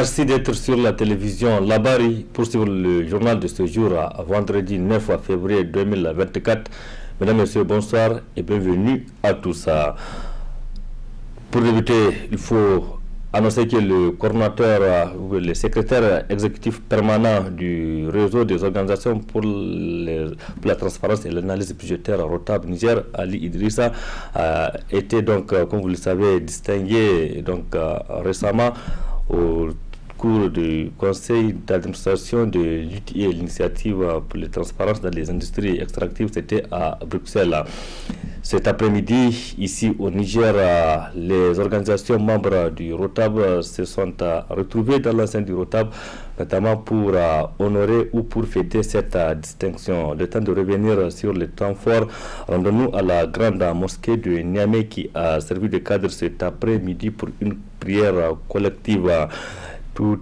Merci d'être sur la télévision Labari pour suivre le journal de ce jour, vendredi 9 février 2024. Mesdames et messieurs, bonsoir et bienvenue à tous. Pour débuter, il faut annoncer que le coordinateur, le secrétaire exécutif permanent du réseau des organisations pour la transparence et l'analyse budgétaire Rotab Niger, Ali Idrissa, a été donc, comme vous le savez, distingué récemment au cours du conseil d'administration de l'UTA, l'initiative pour la transparence dans les industries extractives. C'était à Bruxelles. Cet après-midi, ici au Niger, les organisations membres du Rotab se sont retrouvées dans l'enceinte du Rotab, notamment pour honorer ou pour fêter cette distinction. Le temps de revenir sur le temps fort, rendons-nous à la grande mosquée de Niamey qui a servi de cadre cet après-midi pour une prière collective. Tous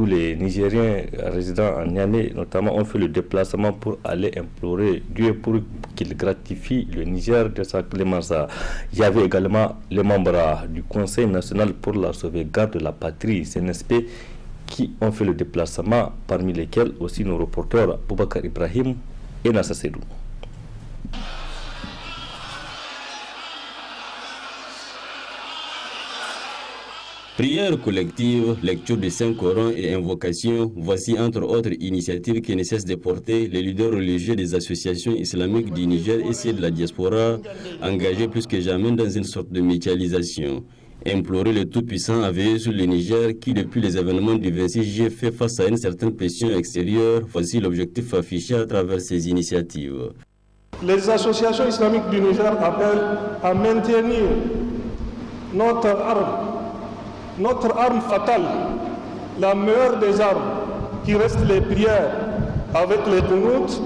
les Nigériens résidant en Niamey, notamment, ont fait le déplacement pour aller implorer Dieu pour qu'il gratifie le Niger de sa clémence. Il y avait également les membres du Conseil national pour la sauvegarde de la patrie, CNSP, qui ont fait le déplacement, parmi lesquels aussi nos reporters Boubacar Ibrahim et Nassa Sedou. Prière collective, lecture du Saint-Coran et invocation, voici entre autres initiatives qui ne cessent de porter les leaders religieux des associations islamiques du Niger et ceux de la diaspora, engagés plus que jamais dans une sorte de mutualisation. Implorer le Tout-Puissant à veiller sur le Niger qui, depuis les événements du 26 juillet, fait face à une certaine pression extérieure, voici l'objectif affiché à travers ces initiatives. Les associations islamiques du Niger appellent à maintenir notre arme fatale, la meilleure des armes, qui reste les prières, avec les qunut,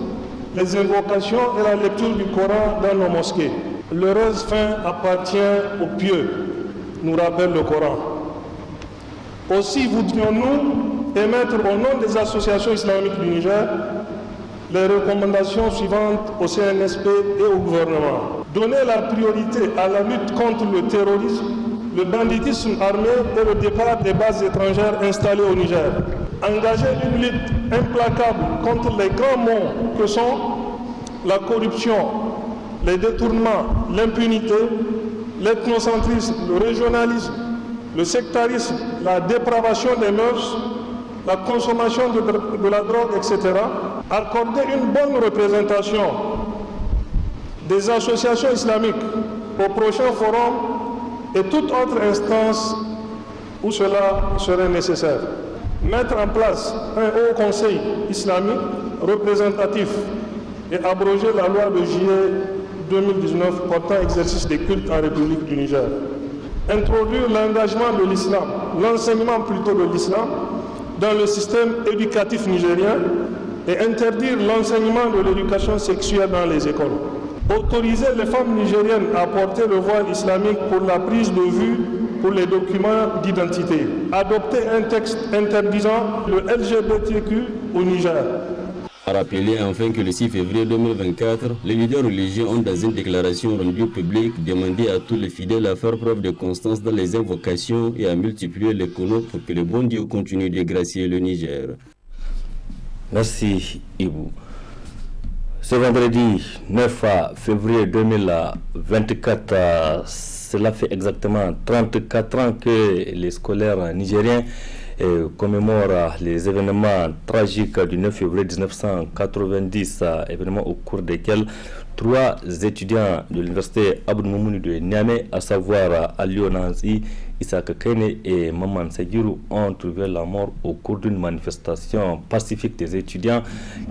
les invocations et la lecture du Coran dans nos mosquées. L'heureuse fin appartient aux pieux, nous rappelle le Coran. Aussi voudrions-nous émettre au nom des associations islamiques du Niger les recommandations suivantes au CNSP et au gouvernement. Donner la priorité à la lutte contre le terrorisme, le banditisme armé et le départ des bases étrangères installées au Niger. Engager une lutte implacable contre les grands maux que sont la corruption, les détournements, l'impunité, l'ethnocentrisme, le régionalisme, le sectarisme, la dépravation des mœurs, la consommation de la drogue, etc. Accorder une bonne représentation des associations islamiques au prochain forum et toute autre instance où cela serait nécessaire. Mettre en place un haut conseil islamique représentatif et abroger la loi de juillet 2019 portant exercice des cultes en République du Niger. Introduire l'engagement de l'islam, l'enseignement plutôt de l'islam, dans le système éducatif nigérien et interdire l'enseignement de l'éducation sexuelle dans les écoles. Autoriser les femmes nigériennes à porter le voile islamique pour la prise de vue pour les documents d'identité. Adopter un texte interdisant le LGBTQ au Niger. Rappeler enfin que le 6 février 2024, les leaders religieux ont dans une déclaration rendue publique demandé à tous les fidèles à faire preuve de constance dans les invocations et à multiplier les conos pour que le bon Dieu continue de gracier le Niger. Merci Ibou. Ce vendredi 9 février 2024, cela fait exactement 34 ans que les scolaires nigériens commémorent les événements tragiques du 9 février 1990, événements au cours desquels 3 étudiants de l'université Abdou Moumouni de Niamey, à savoir Aliou Nanzi, Issaka Kene et Maman Seguirou, ont trouvé la mort au cours d'une manifestation pacifique des étudiants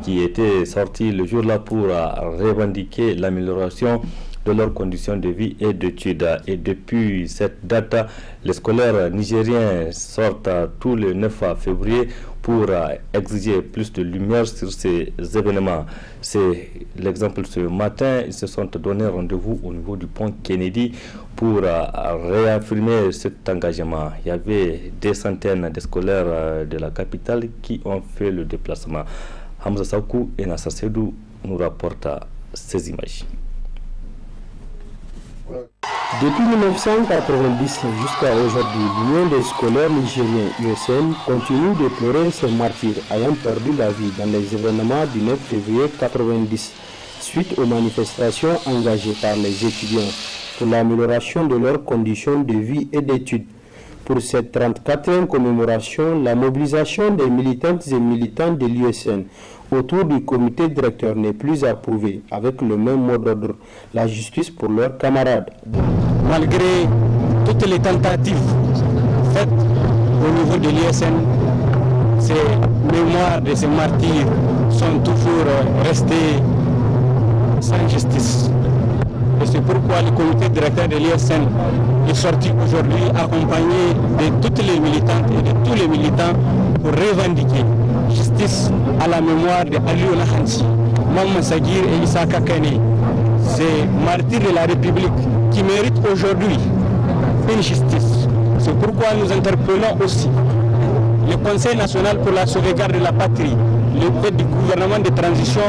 qui étaient sortis le jour-là pour revendiquer l'amélioration de leurs conditions de vie et d'études. Et depuis cette date, les scolaires nigériens sortent tous le 9 février pour exiger plus de lumière sur ces événements. C'est l'exemple ce matin, ils se sont donné rendez-vous au niveau du pont Kennedy pour réaffirmer cet engagement. Il y avait des centaines de scolaires de la capitale qui ont fait le déplacement. Hamza Sakou et Nassa Sedou nous rapportent ces images. Depuis 1990 jusqu'à aujourd'hui, l'Union des scolaires nigériens USN continue de pleurer ces martyrs ayant perdu la vie dans les événements du 9 février 1990 suite aux manifestations engagées par les étudiants pour l'amélioration de leurs conditions de vie et d'études. Pour cette 34e commémoration, la mobilisation des militantes et militants de l'USN autour du comité directeur n'est plus approuvée avec le même mot d'ordre, la justice pour leurs camarades. Malgré toutes les tentatives faites au niveau de l'USN, ces mémoires de ces martyrs sont toujours restées sans justice. Et c'est pourquoi le comité directeur de l'USN est sorti aujourd'hui accompagné de toutes les militantes et de tous les militants pour revendiquer justice à la mémoire de Aliou Nahansi, Maman Sagir et Issa Kakane, ces martyrs de la République qui méritent aujourd'hui une justice. C'est pourquoi nous interpellons aussi le Conseil national pour la sauvegarde de la patrie, le fait du gouvernement de transition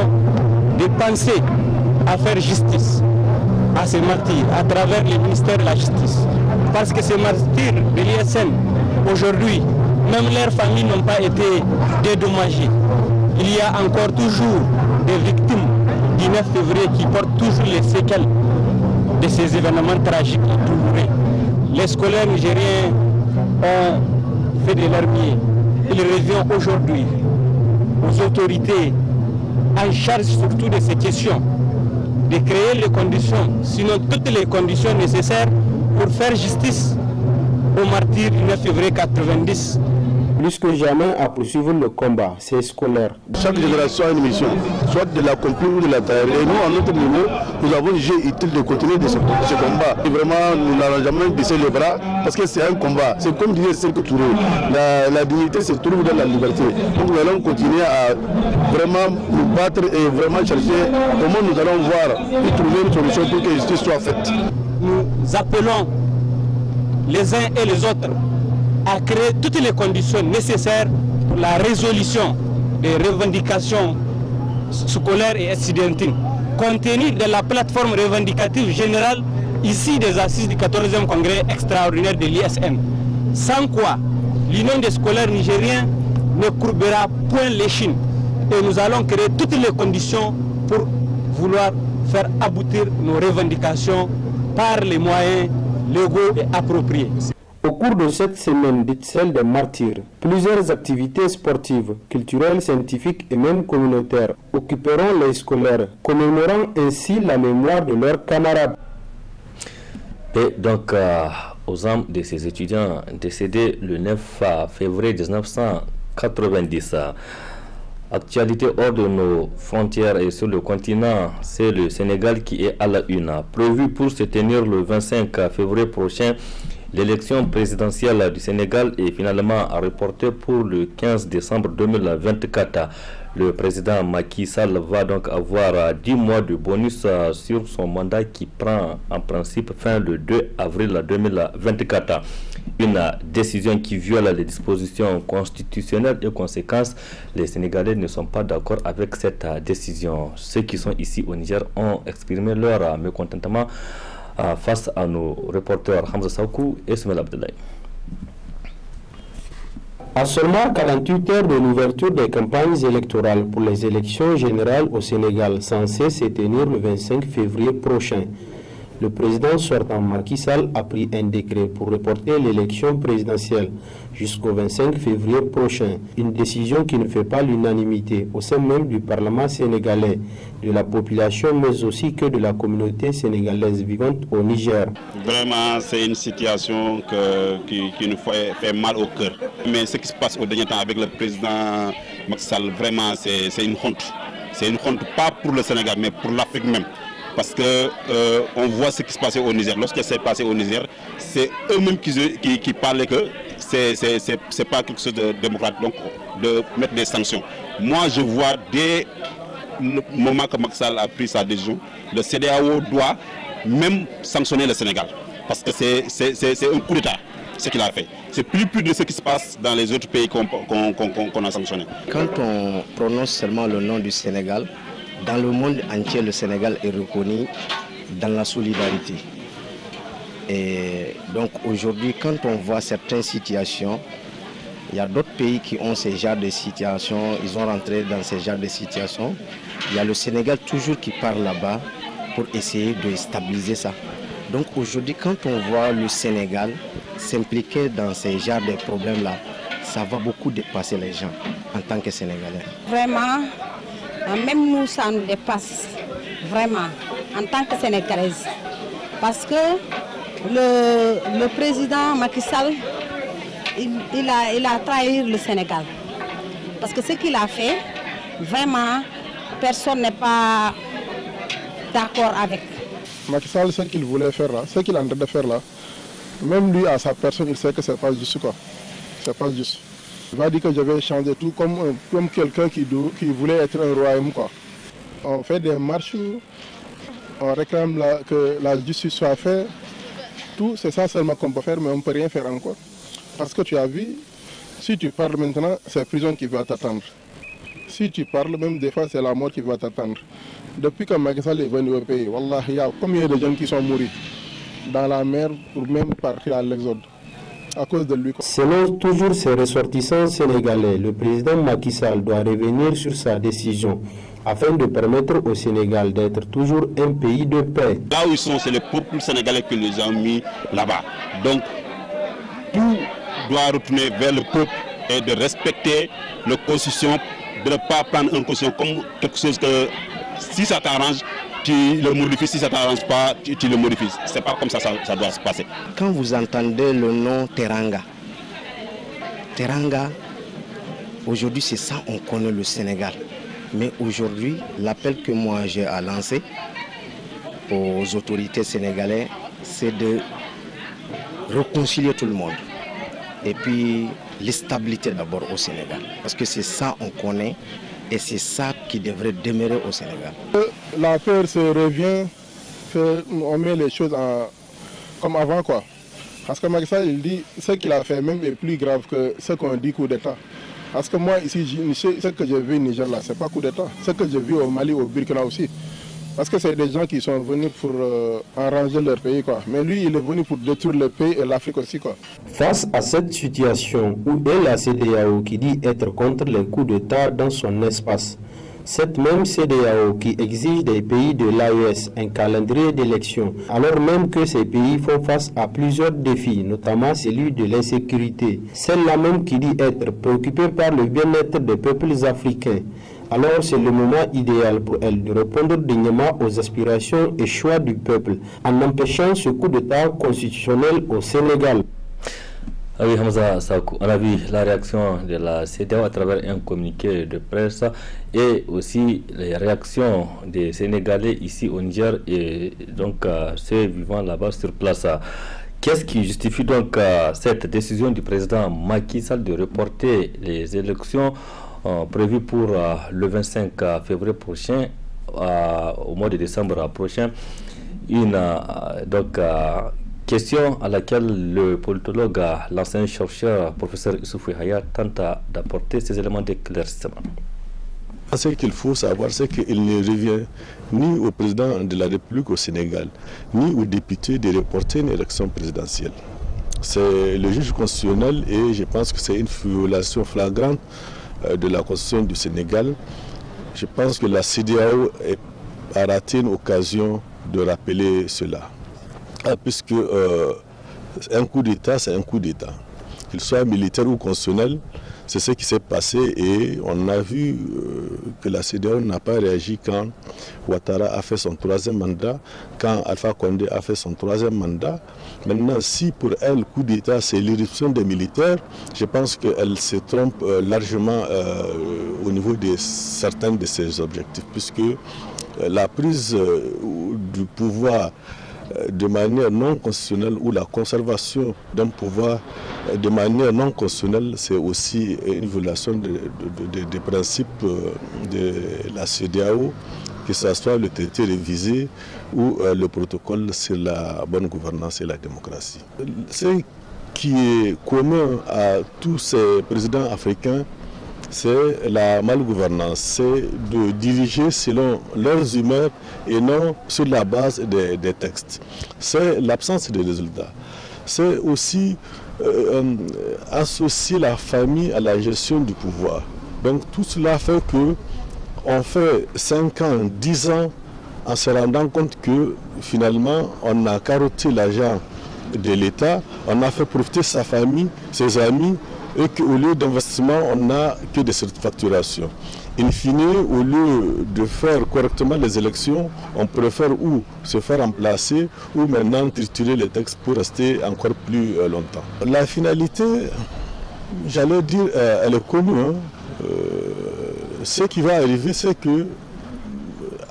de penser à faire justice à ces martyrs à travers le ministère de la Justice. Parce que ces martyrs de l'USN, aujourd'hui, même leurs familles n'ont pas été dédommagées. Il y a encore toujours des victimes du 9 février qui portent toujours les séquelles de ces événements tragiques et douloureux. Les scolaires nigériens ont fait de leur mieux. Il revient aujourd'hui aux autorités en charge surtout de ces questions de créer les conditions, sinon toutes les conditions nécessaires pour faire justice aux martyrs du 9 février 1990. Plus que jamais à poursuivre le combat, c'est scolaire. Chaque génération a une mission, soit de l'accomplir ou de la taire. Et nous, à notre niveau, nous avons jugé utile de continuer ce combat. Et vraiment, nous n'allons jamais baisser les bras parce que c'est un combat. C'est comme disait Sékou Touré, la dignité se trouve dans la liberté. Donc nous allons continuer à vraiment nous battre et vraiment chercher comment nous allons voir et trouver une solution pour que la justice soit faite. Nous appelons les uns et les autres à créer toutes les conditions nécessaires pour la résolution des revendications scolaires et étudiantines contenues dans la plateforme revendicative générale ici des assises du 14e congrès extraordinaire de l'ISN. Sans quoi l'Union des scolaires nigériens ne courbera point l'échine et nous allons créer toutes les conditions pour vouloir faire aboutir nos revendications par les moyens légaux et appropriés. Au cours de cette semaine dite celle des martyrs, plusieurs activités sportives, culturelles, scientifiques et même communautaires occuperont les scolaires, commémorant ainsi la mémoire de leurs camarades. Et donc, aux âmes de ces étudiants décédés le 9 février 1990. Actualité hors de nos frontières et sur le continent, c'est le Sénégal qui est à la une. Prévu pour se tenir le 25 février prochain, l'élection présidentielle du Sénégal est finalement reportée pour le 15 décembre 2024. Le président Macky Sall va donc avoir 10 mois de bonus sur son mandat qui prend en principe fin le 2 avril 2024. Une décision qui viole les dispositions constitutionnelles et conséquences. Les Sénégalais ne sont pas d'accord avec cette décision. Ceux qui sont ici au Niger ont exprimé leur mécontentement face à nos reporters Hamza Saoukou et Soumel Abdoulaye. À seulement 48 heures de l'ouverture des campagnes électorales pour les élections générales au Sénégal, censées se tenir le 25 février prochain, le président sortant Macky Sall a pris un décret pour reporter l'élection présidentielle jusqu'au 25 février prochain. Une décision qui ne fait pas l'unanimité au sein même du Parlement sénégalais, de la population, mais aussi que de la communauté sénégalaise vivante au Niger. Vraiment, c'est une situation qui nous fait mal au cœur. Mais ce qui se passe au dernier temps avec le président Macky Sall, vraiment, c'est une honte. C'est une honte, pas pour le Sénégal, mais pour l'Afrique même. Parce que on voit ce qui se passait au Niger. Lorsque c'est passé au Niger, c'est eux-mêmes qui parlaient que c'est pas quelque chose de démocratique, donc de mettre des sanctions. Moi, je vois dès le moment que Macky Sall a pris sa décision, le CEDEAO doit même sanctionner le Sénégal. Parce que c'est un coup d'État, ce qu'il a fait. C'est plus de ce qui se passe dans les autres pays qu'on a sanctionné. Quand on prononce seulement le nom du Sénégal, dans le monde entier, le Sénégal est reconnu dans la solidarité. Et donc aujourd'hui, quand on voit certaines situations, il y a d'autres pays qui ont ces genres de situations, ils ont rentré dans ces genres de situations. Il y a le Sénégal toujours qui part là-bas pour essayer de stabiliser ça. Donc aujourd'hui, quand on voit le Sénégal s'impliquer dans ces genres de problèmes-là, ça va beaucoup dépasser les gens en tant que Sénégalais. Vraiment, même nous, ça nous dépasse, vraiment, en tant que Sénégalaise. Parce que le président Macky Sall, il a trahi le Sénégal. Parce que ce qu'il a fait, vraiment, personne n'est pas d'accord avec. Macky Sall, ce qu'il voulait faire là, ce qu'il est en train de faire là, même lui à sa personne, il sait que c'est pas juste quoi. C'est pas juste. Il va dire que je vais changer tout comme quelqu'un qui voulait être un royaume quoi. On fait des marches, on réclame que la justice soit faite. Tout, c'est ça seulement qu'on peut faire, mais on ne peut rien faire encore. Parce que tu as vu, si tu parles maintenant, c'est la prison qui va t'attendre. Si tu parles, même des fois, c'est la mort qui va t'attendre. Depuis que Macky Sall est venu au pays, wallah, il y a combien de gens qui sont morts dans la mer pour même partir à l'exode à cause de lui. Selon toujours ses ressortissants sénégalais, le président Macky Sall doit revenir sur sa décision afin de permettre au Sénégal d'être toujours un pays de paix. Là où ils sont, c'est le peuple sénégalais qui les a mis là-bas. Donc, tout doit retourner vers le peuple et de respecter la constitution, de ne pas prendre une constitution comme quelque chose que si ça t'arrange, tu le modifies, si ça ne t'arrange pas, tu le modifies. Ce n'est pas comme ça ça doit se passer. Quand vous entendez le nom Teranga, Teranga, aujourd'hui c'est ça on connaît le Sénégal. Mais aujourd'hui, l'appel que moi j'ai à lancer aux autorités sénégalaises, c'est de réconcilier tout le monde. Et puis, l'instabilité d'abord au Sénégal. Parce que c'est ça on connaît et c'est ça qui devrait demeurer au Sénégal. La peur se revient, on met les choses comme avant quoi. Parce que Macky Sall, il dit ce qu'il a fait même est plus grave que ce qu'on dit coup d'État. Parce que moi ici, ce que j'ai vu au Niger là, c'est pas coup d'État. Ce que j'ai vu au Mali, au Burkina aussi. Parce que c'est des gens qui sont venus pour arranger leur pays quoi. Mais lui, il est venu pour détruire le pays et l'Afrique aussi quoi. Face à cette situation où est la CEDEAO qui dit être contre les coups d'État dans son espace, cette même CEDEAO qui exige des pays de l'AES un calendrier d'élections, alors même que ces pays font face à plusieurs défis, notamment celui de l'insécurité, celle-là même qui dit être préoccupée par le bien-être des peuples africains, alors c'est le moment idéal pour elle de répondre dignement aux aspirations et choix du peuple, en empêchant ce coup d'État constitutionnel au Sénégal. Ah oui, Hamza Sakou, on a vu la réaction de la CEDEAO à travers un communiqué de presse et aussi les réactions des Sénégalais ici au Niger et donc ceux vivant là-bas sur place. Qu'est-ce qui justifie donc cette décision du président Macky Sall de reporter les élections prévues pour le 25 février prochain, au mois de décembre prochain? Question à laquelle le politologue, l'ancien chercheur, professeur Issoufou Yahya, tente d'apporter ces éléments d'éclaircissement. Ce qu'il faut savoir, c'est qu'il ne revient ni au président de la République au Sénégal, ni aux députés de reporter une élection présidentielle. C'est le juge constitutionnel et je pense que c'est une violation flagrante de la Constitution du Sénégal. Je pense que la CEDEAO a raté une occasion de rappeler cela. Puisque un coup d'État, c'est un coup d'État. Qu'il soit militaire ou constitutionnel, c'est ce qui s'est passé et on a vu que la CEDEAO n'a pas réagi quand Ouattara a fait son 3e mandat, quand Alpha Condé a fait son 3e mandat. Maintenant, si pour elle, coup d'État, c'est l'éruption des militaires, je pense qu'elle se trompe largement au niveau de certains de ses objectifs, puisque la prise du pouvoir de manière non constitutionnelle ou la conservation d'un pouvoir de manière non constitutionnelle, c'est aussi une violation des principes de la CEDEAO, que ce soit le traité révisé ou le protocole sur la bonne gouvernance et la démocratie. Ce qui est commun à tous ces présidents africains, c'est la malgouvernance, c'est de diriger selon leurs humeurs et non sur la base des textes. C'est l'absence de résultats. C'est aussi associer la famille à la gestion du pouvoir. Donc tout cela fait que on fait 5 ans, 10 ans en se rendant compte que finalement on a carotté l'argent de l'État, on a fait profiter sa famille, ses amis, et qu'au lieu d'investissement, on n'a que des surfacturations. In fine, au lieu de faire correctement les élections, on préfère ou se faire remplacer ou maintenant triturer les textes pour rester encore plus longtemps. La finalité, j'allais dire, elle est connue. Ce qui va arriver, c'est que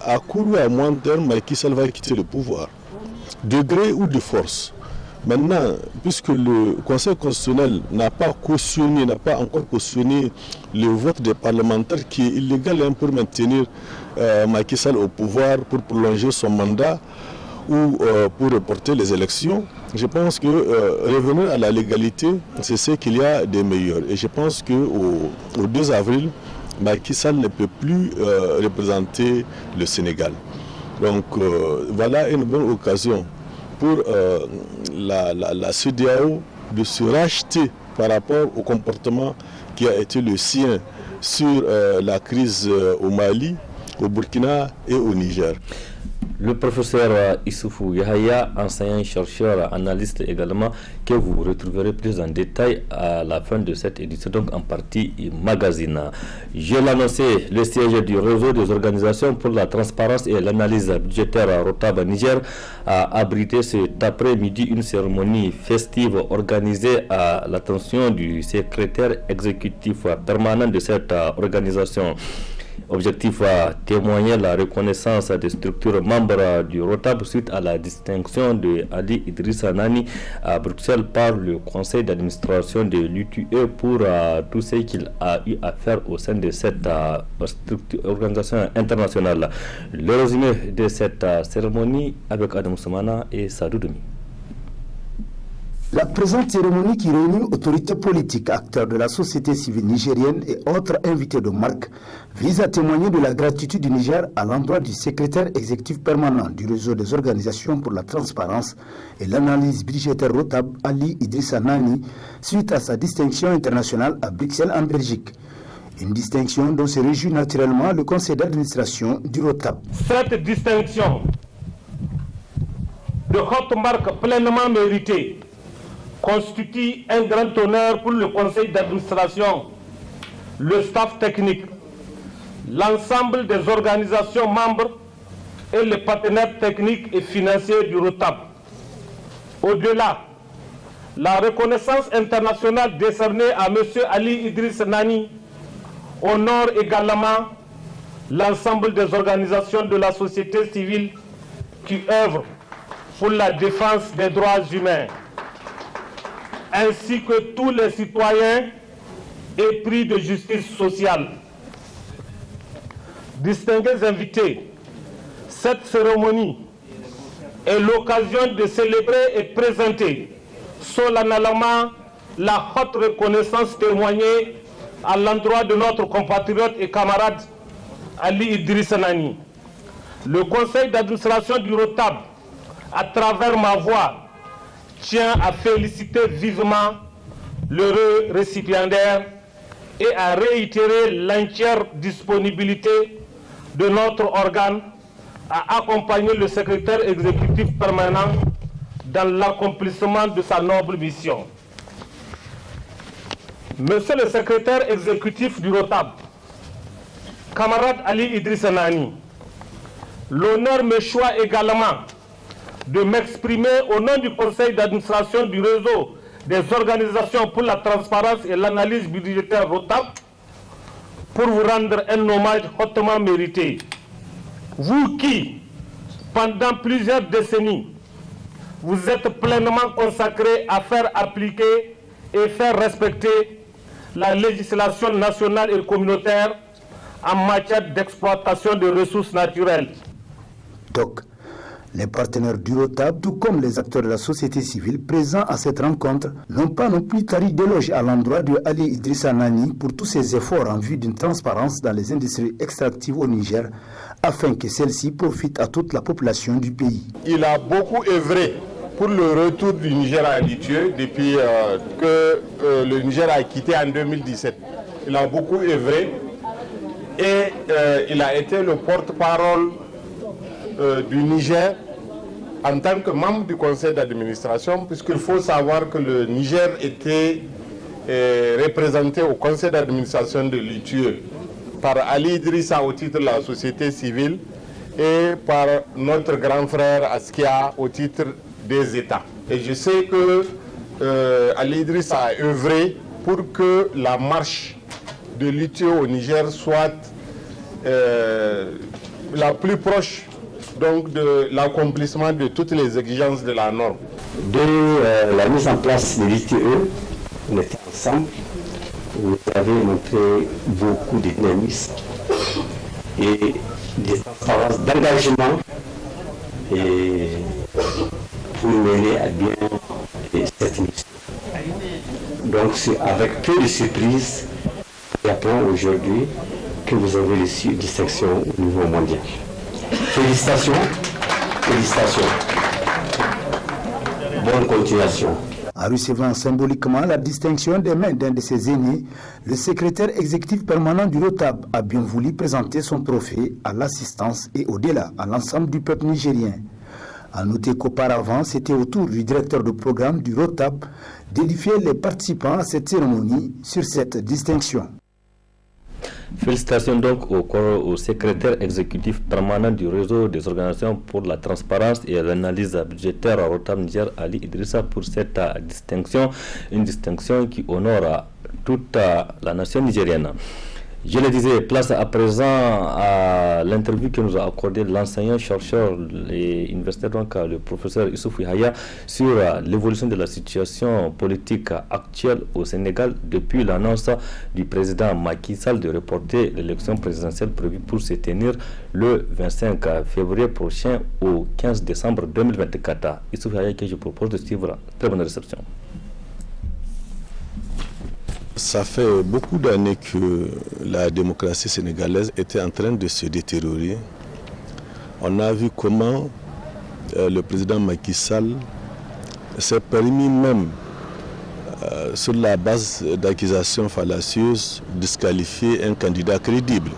à court ou à moyen terme, Macky Sall va quitter le pouvoir, de gré ou de force. Maintenant, puisque le Conseil constitutionnel n'a pas encore cautionné le vote des parlementaires qui est illégal pour maintenir Macky Sall au pouvoir, pour prolonger son mandat ou pour reporter les élections, je pense que revenir à la légalité, c'est ce qu'il y a de meilleur. Et je pense qu'au 2 avril, Macky Sall ne peut plus représenter le Sénégal. Donc voilà une bonne occasion pour la CEDEAO de se racheter par rapport au comportement qui a été le sien sur la crise au Mali, au Burkina et au Niger. Le professeur Issoufou Yahaya, enseignant-chercheur, analyste également, que vous retrouverez plus en détail à la fin de cette édition, donc en partie magazine. Je l'annonçais, le siège du réseau des organisations pour la transparence et l'analyse budgétaire Rotab Niger a abrité cet après-midi une cérémonie festive organisée à l'attention du secrétaire exécutif permanent de cette organisation. Objectif à témoigner la reconnaissance des structures membres du ROTAB suite à la distinction de Ali Idrissa Nani à Bruxelles par le conseil d'administration de l'UTE pour tout ce qu'il a eu à faire au sein de cette organisation internationale. Le résumé de cette cérémonie avec Adam Soumana et Sadou Doumi. La présente cérémonie qui réunit autorités politiques, acteurs de la société civile nigérienne et autres invités de marque vise à témoigner de la gratitude du Niger à l'endroit du secrétaire exécutif permanent du réseau des organisations pour la transparence et l'analyse budgétaire ROTAB, Ali Idrissa Nani, suite à sa distinction internationale à Bruxelles en Belgique. Une distinction dont se réjouit naturellement le conseil d'administration du ROTAB. Cette distinction de haute marque pleinement méritée constitue un grand honneur pour le conseil d'administration, le staff technique, l'ensemble des organisations membres et les partenaires techniques et financiers du ROTAB. Au-delà, la reconnaissance internationale décernée à M. Ali Idriss Nani honore également l'ensemble des organisations de la société civile qui œuvrent pour la défense des droits humains, ainsi que tous les citoyens épris de justice sociale. Distingués invités, cette cérémonie est l'occasion de célébrer et présenter solennellement la haute reconnaissance témoignée à l'endroit de notre compatriote et camarade Ali Idrissa Nani. Le conseil d'administration du ROTAB, à travers ma voix, tient à féliciter vivement l'heureux récipiendaire et à réitérer l'entière disponibilité de notre organe à accompagner le secrétaire exécutif permanent dans l'accomplissement de sa noble mission. Monsieur le secrétaire exécutif du ROTAB, camarade Ali Idrissa Nani, l'honneur me choisit également de m'exprimer au nom du conseil d'administration du réseau des organisations pour la transparence et l'analyse budgétaire ROTAB pour vous rendre un hommage hautement mérité. Vous qui, pendant plusieurs décennies, vous êtes pleinement consacrés à faire appliquer et faire respecter la législation nationale et communautaire en matière d'exploitation des ressources naturelles. Donc, Les partenaires du ROTAB, tout comme les acteurs de la société civile présents à cette rencontre, n'ont pas non plus tari d'éloges à l'endroit de Ali Idrissa Nani pour tous ses efforts en vue d'une transparence dans les industries extractives au Niger, afin que celle-ci profite à toute la population du pays. Il a beaucoup œuvré pour le retour du Niger à l'ITIE depuis que le Niger a quitté en 2017. Il a beaucoup œuvré et il a été le porte-parole du Niger en tant que membre du conseil d'administration, puisqu'il faut savoir que le Niger était représenté au conseil d'administration de l'ITIE par Ali Idrissa au titre de la société civile et par notre grand frère Askia au titre des États. Et je sais que Ali Idrissa a œuvré pour que la marche de l'ITIE au Niger soit la plus proche donc de l'accomplissement de toutes les exigences de la norme. Dès la mise en place de l'ITIE, on était ensemble, vous avez montré beaucoup de dynamisme et de transparence, d'engagement et pour mener à bien cette mission. Donc c'est avec peu de surprise que j'apprends aujourd'hui que vous avez reçu une distinction au niveau mondial. Félicitations, félicitations. Bonne continuation. En recevant symboliquement la distinction des mains d'un de ses aînés, le secrétaire exécutif permanent du ROTAB a bien voulu présenter son trophée à l'assistance et au-delà à l'ensemble du peuple nigérien. A noter qu'auparavant, c'était au tour du directeur de programme du ROTAB d'édifier les participants à cette cérémonie sur cette distinction. Félicitations donc au secrétaire exécutif permanent du réseau des organisations pour la transparence et l'analyse budgétaire à ROTAB Niger, Ali Idrissa, pour cette distinction, une distinction qui honore toute la nation nigérienne. Je le disais, place à présent à l'interview que nous a accordé l'enseignant-chercheur et universitaire, donc le professeur Issoufou Yahya, sur l'évolution de la situation politique actuelle au Sénégal depuis l'annonce du président Macky Sall de reporter l'élection présidentielle prévue pour se tenir le 25 février prochain au 15 décembre 2024. Issoufou Yahya, que je propose de suivre. Très bonne réception. Ça fait beaucoup d'années que la démocratie sénégalaise était en train de se détériorer. On a vu comment le président Macky Sall s'est permis même, sur la base d'accusations fallacieuses, disqualifier un candidat crédible.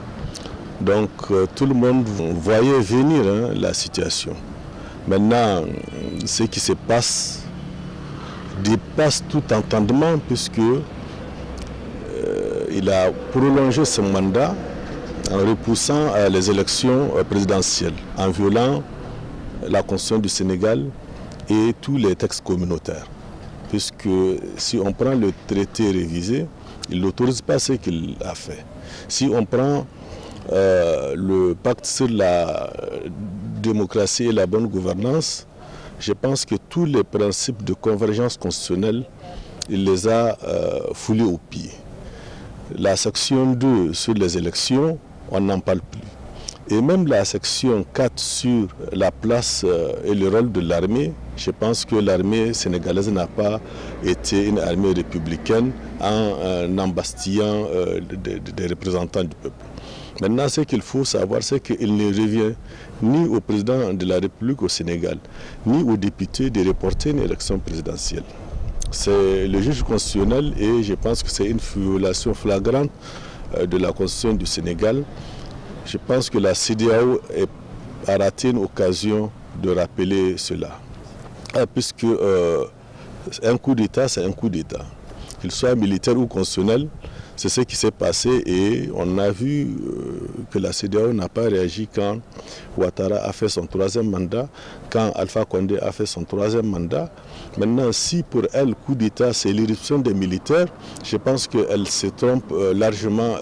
Donc tout le monde voyait venir la situation. Maintenant, ce qui se passe dépasse tout entendement, puisque il a prolongé son mandat en repoussant les élections présidentielles, en violant la Constitution du Sénégal et tous les textes communautaires. Puisque si on prend le traité révisé, il n'autorise pas ce qu'il a fait. Si on prend le pacte sur la démocratie et la bonne gouvernance, je pense que tous les principes de convergence constitutionnelle, il les a foulés aux pieds. La section 2 sur les élections, on n'en parle plus. Et même la section 4 sur la place et le rôle de l'armée, je pense que l'armée sénégalaise n'a pas été une armée républicaine en embastillant des représentants du peuple. Maintenant, ce qu'il faut savoir, c'est qu'il ne revient ni au président de la République au Sénégal, ni aux députés de reporter une élection présidentielle. C'est le juge constitutionnel et je pense que c'est une violation flagrante de la Constitution du Sénégal. Je pense que la CEDEAO a raté une occasion de rappeler cela. Puisque un coup d'État, c'est un coup d'État. Qu'il soit militaire ou constitutionnel, c'est ce qui s'est passé et on a vu que la CEDEAO n'a pas réagi quand Ouattara a fait son 3e mandat, quand Alpha Condé a fait son 3e mandat. Maintenant, si pour elle, coup d'État, c'est l'éruption des militaires, je pense qu'elle se trompe largement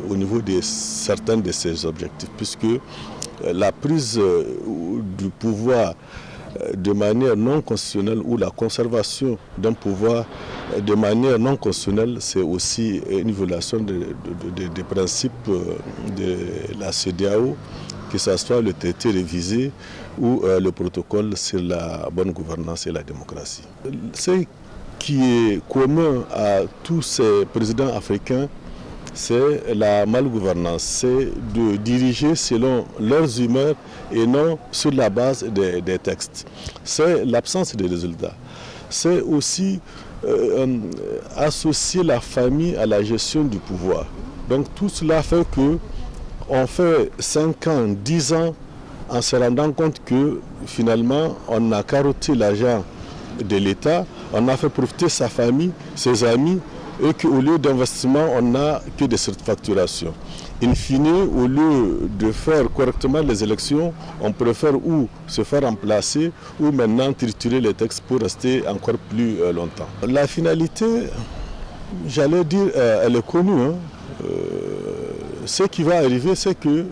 au niveau de certains de ses objectifs, puisque la prise du pouvoir de manière non constitutionnelle ou la conservation d'un pouvoir de manière non constitutionnelle, c'est aussi une violation des principes de la CEDEAO que ce soit le traité révisé ou le protocole sur la bonne gouvernance et la démocratie. Ce qui est commun à tous ces présidents africains, c'est la malgouvernance, c'est de diriger selon leurs humeurs et non sur la base des textes. C'est l'absence de résultats. C'est aussi associer la famille à la gestion du pouvoir. Donc tout cela fait que on fait 5 ans, 10 ans en se rendant compte que finalement on a carotté l'argent de l'État, on a fait profiter sa famille, ses amis, et qu'au lieu d'investissement, on n'a que des surfacturations. In fine, au lieu de faire correctement les élections, on préfère ou se faire remplacer ou maintenant triturer les textes pour rester encore plus longtemps. La finalité, j'allais dire, elle est connue. Ce qui va arriver, c'est que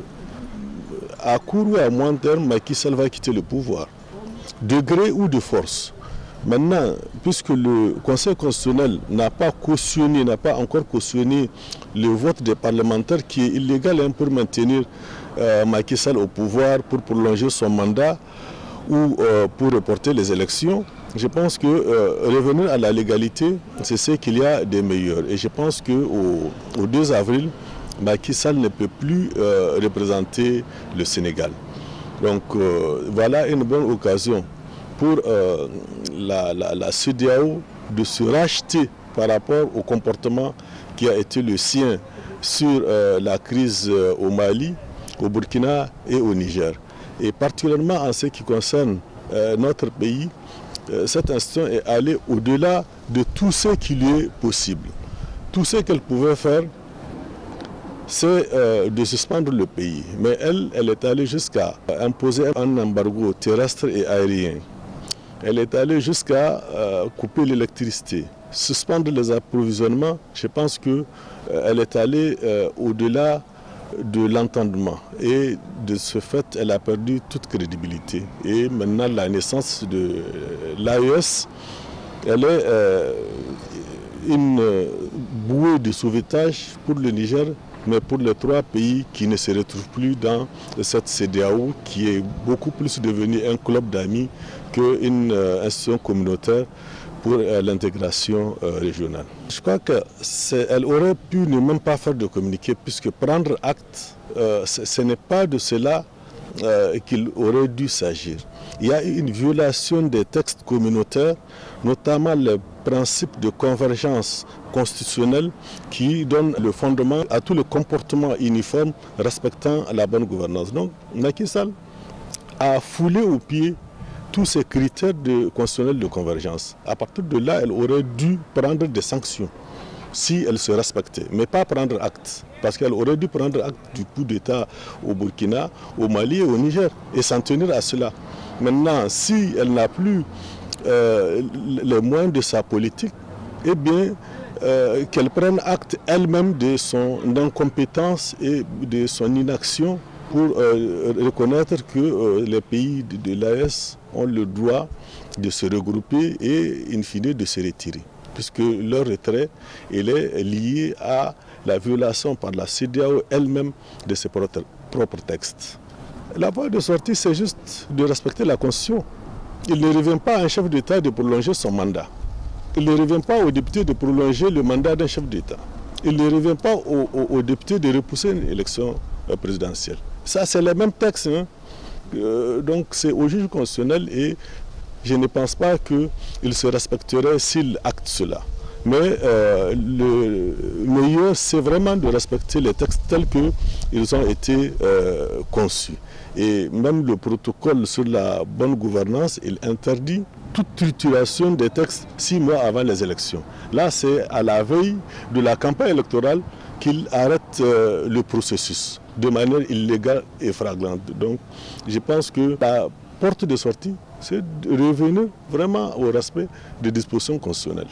à court ou à moyen terme, Macky Sall va quitter le pouvoir, de gré ou de force. Maintenant, puisque le Conseil constitutionnel n'a pas encore cautionné le vote des parlementaires qui est illégal pour maintenir Macky Sall au pouvoir, pour prolonger son mandat ou pour reporter les élections, je pense que revenir à la légalité, c'est ce qu'il y a de meilleur. Et je pense qu'au 2 avril, Macky Sall ne peut plus représenter le Sénégal. Donc voilà une bonne occasion pour la CEDEAO de se racheter par rapport au comportement qui a été le sien sur la crise au Mali, au Burkina et au Niger. Et particulièrement en ce qui concerne notre pays, cette institution est allée au-delà de tout ce qui lui est possible. Tout ce qu'elle pouvait faire, c'est de suspendre le pays. Mais elle est allée jusqu'à imposer un embargo terrestre et aérien. Elle est allée jusqu'à couper l'électricité, suspendre les approvisionnements. Je pense qu'elle est allée au-delà de l'entendement. Et de ce fait, elle a perdu toute crédibilité. Et maintenant, la naissance de l'AES, elle est une bouée de sauvetage pour le Niger, mais pour les 3 pays qui ne se retrouvent plus dans cette CEDEAO, qui est beaucoup plus devenue un club d'amis qu'une institution communautaire pour l'intégration régionale. Je crois qu'elle aurait pu ne même pas faire de communiqué, puisque prendre acte, ce n'est pas de cela qu'il aurait dû s'agir. Il y a eu une violation des textes communautaires, notamment le principe de convergence constitutionnelle qui donne le fondement à tout le comportement uniforme respectant la bonne gouvernance. Donc Macky Sall a foulé aux pieds tous ces critères constitutionnels de convergence. À partir de là, elle aurait dû prendre des sanctions si elle se respectait, mais pas prendre acte. Parce qu'elle aurait dû prendre acte du coup d'État au Burkina, au Mali et au Niger et s'en tenir à cela. Maintenant, si elle n'a plus les moyens de sa politique, eh bien, qu'elle prenne acte elle-même de son incompétence et de son inaction pour reconnaître que les pays de l'AES ont le droit de se regrouper et, in fine, de se retirer. Puisque leur retrait est lié à la violation par la CEDEAO elle-même de ses propres textes. La voie de sortie, c'est juste de respecter la Constitution. Il ne revient pas à un chef d'État de prolonger son mandat. Il ne revient pas aux députés de prolonger le mandat d'un chef d'État. Il ne revient pas aux députés de repousser une élection présidentielle. Ça, c'est le même texte. Donc, c'est au juge constitutionnel et je ne pense pas qu'il se respecterait s'il acte cela. Mais le meilleur, c'est vraiment de respecter les textes tels qu'ils ont été conçus. Et même le protocole sur la bonne gouvernance, il interdit toute trituration des textes 6 mois avant les élections. Là, c'est à la veille de la campagne électorale qu'il arrête le processus de manière illégale et flagrante. Donc, je pense que la porte de sortie, c'est de revenir vraiment au respect des dispositions constitutionnelles.